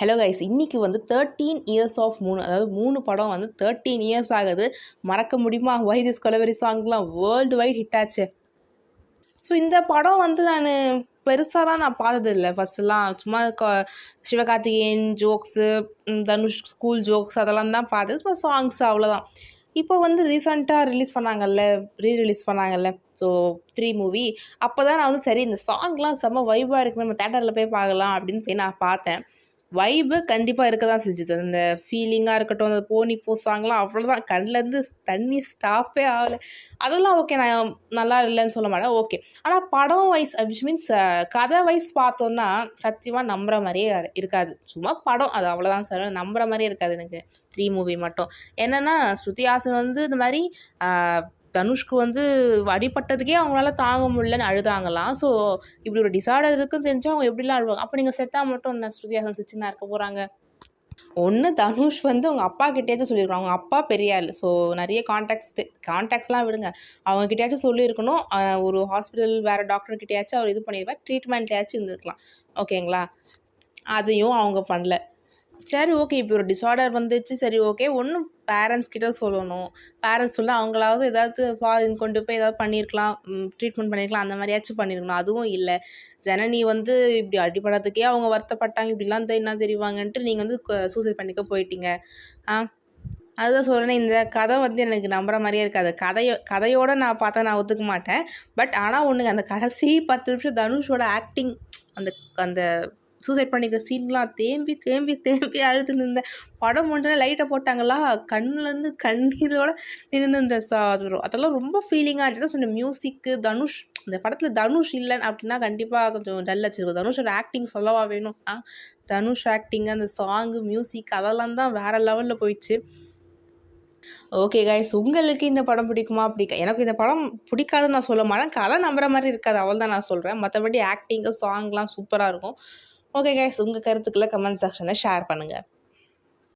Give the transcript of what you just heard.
Hello guys, இன்றைக்கி வந்து 13 years of 3, அதாவது 3 படம் வந்து 13 இயர்ஸ் ஆகுது. மறக்க முடியுமா? ஒய் திஸ் கொலவெரி சாங்லாம் வேர்ல்டு வைட் ஹிட் ஆச்சு. ஸோ இந்த படம் வந்து பெருசாலாம் நான் பார்த்ததில்லை. ஃபஸ்ட்டுலாம் சும்மா Sivakarthikeyan jokes, Dhanush school jokes அதெல்லாம் தான் பார்த்தது. சும்மா சாங்ஸ் அவ்வளோதான். இப்போ வந்து ரீசெண்டாக ரிலீஸ் பண்ணாங்கல்ல, ரிலீஸ் பண்ணாங்கல்ல, ஸோ 3 மூவி. அப்போ தான் நான் வந்து சரி இந்த சாங்லாம் செம்ம வைபாக இருக்குமே, நம்ம தேட்டரில் போய் பார்க்கலாம் அப்படின்னு போய் நான் பார்த்தேன். வைபு கண்டிப்பாக இருக்க தான் செஞ்சுது. அந்த ஃபீலிங்காக இருக்கட்டும், அந்த போனி சாங்லாம் அவ்வளோதான். கண்ணிலேருந்து தண்ணி ஸ்டாப்பே ஆகலை. அதெல்லாம் ஓகே, நான் நல்லா இல்லைன்னு சொல்ல மாட்டேன், ஓகே. ஆனால் படம் வைஸ் விச் மீன்ஸ் கதை வைஸ் பார்த்தோன்னா சத்தியமாக நம்புகிற மாதிரியே இருக்காது. சும்மா படம் அது அவ்வளோதான் சார், நம்புகிற மாதிரியே இருக்காது எனக்கு 3 மூவி மட்டும். என்னென்னா ஸ்ருதி ஹாசன் வந்து இந்த மாதிரி தனுஷ்க்கு வந்து அடிப்பட்டதுக்கே அவங்களால தாங்க முடியலன்னு அழுதாங்களாம். ஸோ இப்படி ஒரு டிசார்டர் இருக்குன்னு தெரிஞ்சால் அவங்க எப்படிலாம் அழுவாங்க. அப்போ நீங்கள் செத்தா மட்டும் என்ன ஸ்ருதி ஹாசன் சின்ன இருக்க போகிறாங்க? ஒன்று தனுஷ் வந்து அவங்க அப்பா கிட்டேயாச்சும் சொல்லியிருக்கணும். அவங்க அப்பா பெரிய ஆள், ஸோ நிறைய கான்டாக்ட்ஸ்லாம் விடுங்க, அவங்ககிட்டயாச்சும் சொல்லியிருக்கணும். ஒரு ஹாஸ்பிட்டல் வேறு டாக்டர்கிட்டயாச்சும் அவர் இது பண்ணியிருப்பார், ட்ரீட்மெண்ட்லையாச்சும் இருந்திருக்கலாம், ஓகேங்களா? அதையும் அவங்க பண்ணல. சரி ஓகே, இப்போ ஒரு டிஸார்டர் வந்துச்சு, சரி ஓகே, ஒன்றும் பேரண்ட்ஸ் கிட்ட சொல்லணும். பேரண்ட்ஸ் சொல்ல அவங்களாவது ஏதாவது ஃபாரின் கொண்டு போய் ஏதாவது பண்ணியிருக்கலாம், ட்ரீட்மெண்ட் பண்ணியிருக்கலாம், அந்த மாதிரியாச்சும் பண்ணியிருக்கணும். அதுவும் இல்லை. ஜனனி வந்து இப்படி அடிப்படத்துக்கே அவங்க வருத்தப்பட்டாங்க, இப்படிலாம் என்ன தெரிவாங்கன்ட்டு நீங்கள் வந்து சூசைட் பண்ணிக்க போயிட்டீங்க. அதுதான் சொல்கிறேன், இந்த கதை வந்து எனக்கு நம்புகிற மாதிரியே இருக்காது. கதையோடு நான் பார்த்தா நான் ஒத்துக்க மாட்டேன். பட் ஆனால் ஒன்றுங்க, அந்த கடைசி 10 நிமிஷம் தனுஷோட ஆக்டிங், அந்த அந்த சூசைட் பண்ணிக்கிற சீன்லாம் தேம்பி தேம்பி தேம்பி அழுது நின்றேன். படம் முடிஞ்சோடனே லைட்டை போட்டாங்களா, கண்ணுலேருந்து கண்ணீரோட நின்று இந்த அதெல்லாம் ரொம்ப ஃபீலிங்காக இருந்துச்சு. தான் சொன்னேன், மியூசிக்கு தனுஷ், இந்த படத்தில் தனுஷ் இல்லைன்னு அப்படின்னா கண்டிப்பாக கொஞ்சம் டல் வச்சிருக்கும். தனுஷோட ஆக்டிங் சொல்லவா வேணும்? தனுஷ் ஆக்டிங், அந்த சாங்கு, மியூசிக் அதெல்லாம் தான் வேறு லெவலில் போயிடுச்சு. ஓகே கைஸ், உங்களுக்கு இந்த படம் பிடிக்குமா? எனக்கு இந்த படம் பிடிக்காதுன்னு நான் சொல்ல மாட்டேன். கதை நம்புற மாதிரி இருக்காது, அவள் தான் நான் சொல்கிறேன். மற்றபடி ஆக்டிங்கு சாங்லாம் சூப்பராக இருக்கும். ஓகே கைஸ், உங்கள் கருத்துக்களை கமெண்ட் செக்ஷனில் ஷேர் பண்ணுங்கள்.